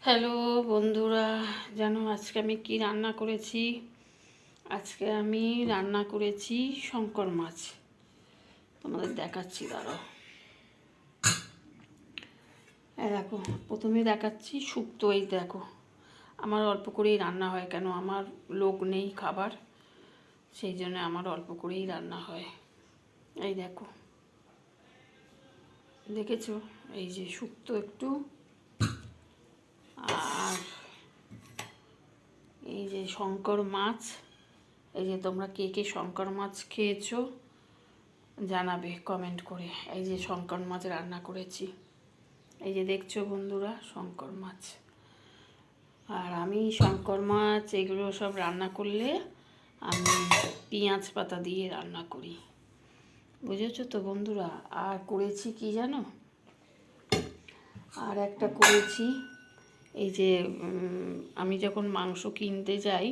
Hello বন্ধুরা, জানো আজকে আমি কি রান্না করেছি? আজকে আমি রান্না করেছি শঙ্কর মাছ। তোমাদের দেখাচ্ছি, দাঁড়াও। দেখো, প্রথমে দেখাচ্ছি শুক্তো। এই দেখো, আমার অল্প করেই রান্না হয়, কেন আমার লোক নেই খাবার, সেই জন্য আমার অল্প করেই রান্না হয়। এই দেখো, দেখেছো? এই যে শুক্তো একটু, আর এই যে শঙ্কর মাছ। এই যে তোমরা কে কে শঙ্কর মাছ খেয়েছো জানাবে কমেন্ট করে। এই যে শঙ্কর মাছ রান্না করেছি, এই যে দেখছো বন্ধুরা, শঙ্কর মাছ। আর আমি শঙ্কর মাছ এগুলো সব রান্না করলে আমি পেঁয়াজ পাতা দিয়ে রান্না করি, বুঝেছো তো বন্ধুরা। আর করেছি কি জানো, আর একটা করেছি, এই যে আমি যখন মাংস কিনতে যাই,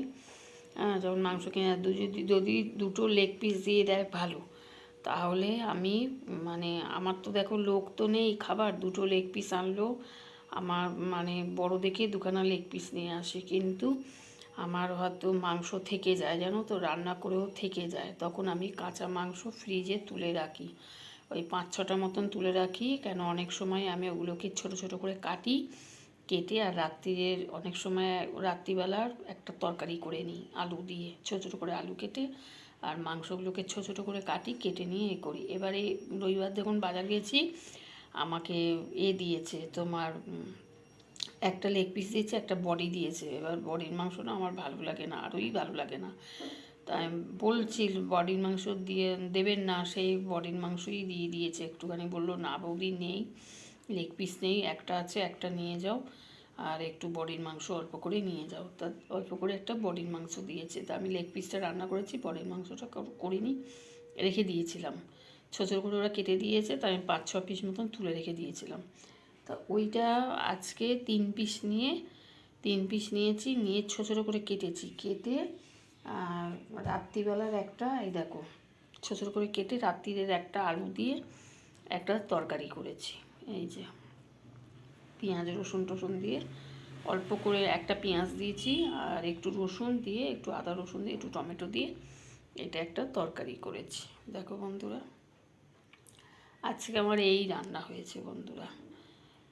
যখন মাংস কিনে যদি দুটো লেগ পিস দিয়ে দেয় ভালো, তাহলে আমি মানে আমার তো দেখো লোক তো নেই খাবার, দুটো লেগ পিস আনলেও আমার মানে বড় দেখে দুখানা লেগ পিস নিয়ে আসে, কিন্তু আমার হয়তো মাংস থেকে যায়, জানো তো, রান্না করেও থেকে যায়, তখন আমি কাঁচা মাংস ফ্রিজে তুলে রাখি, ওই 5-6টা মতন তুলে রাখি। কেন অনেক সময় আমি ওগুলোকে ছোট ছোট করে কাটি, কেটে আর রাত্রির অনেক সময় রাত্রিবেলার একটা তরকারি করে নিই আলু দিয়ে, ছোটো ছোটো করে আলু কেটে, আর মাংসগুলোকে ছোটো ছোটো করে কাটি, কেটে নিয়ে এ করি। এবারে রবিবার যখন বাজার গেছি, আমাকে দিয়েছে তোমার একটা লেগ পিস দিয়েছে, একটা বডি দিয়েছে। এবার বডির মাংস না আমার ভালো লাগে না, আরোই ভালো লাগে না, তাই বলছি বডির মাংস দিয়ে দেবেন না, সেই বডির মাংসই দিয়ে দিয়েছে একটুখানি। বললো না বৌদি নেই, লেগ পিস নেই, একটা আছে, একটা নিয়ে যাও, আর একটু বডির মাংস অল্প করে নিয়ে যাও। তা অল্প করে একটা বডির মাংস দিয়েছে, তা আমি লেগ পিসটা রান্না করেছি, বডির মাংসটা করিনি, রেখে দিয়েছিলাম। ছোটো ছোটো করে ওরা কেটে দিয়েছে, তাই আমি 5-6 পিস মতন তুলে রেখে দিয়েছিলাম। তা ওইটা আজকে 3 পিস নিয়েছি, নিয়ে ছোটো ছোটো করে কেটেছি, কেটে আর রাত্রিবেলার একটা, এই দেখো, ছোটো ছোটো করে কেটে রাত্রিরের একটা আলু দিয়ে একটা তরকারি করেছি। এই যে পেঁয়াজ রসুন টসুন দিয়ে অল্প করে একটা পেঁয়াজ দিয়েছি, আর একটু রসুন দিয়ে, একটু আদা রসুন দিয়ে, একটু টমেটো দিয়ে এটা একটা তরকারি করেছি। দেখো বন্ধুরা, আজকে আমার এই রান্না হয়েছে বন্ধুরা।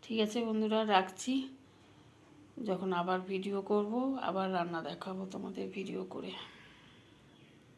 ঠিক আছে বন্ধুরা, রাখছি। যখন আবার ভিডিও করব, আবার রান্না দেখাবো তোমাদের ভিডিও করে।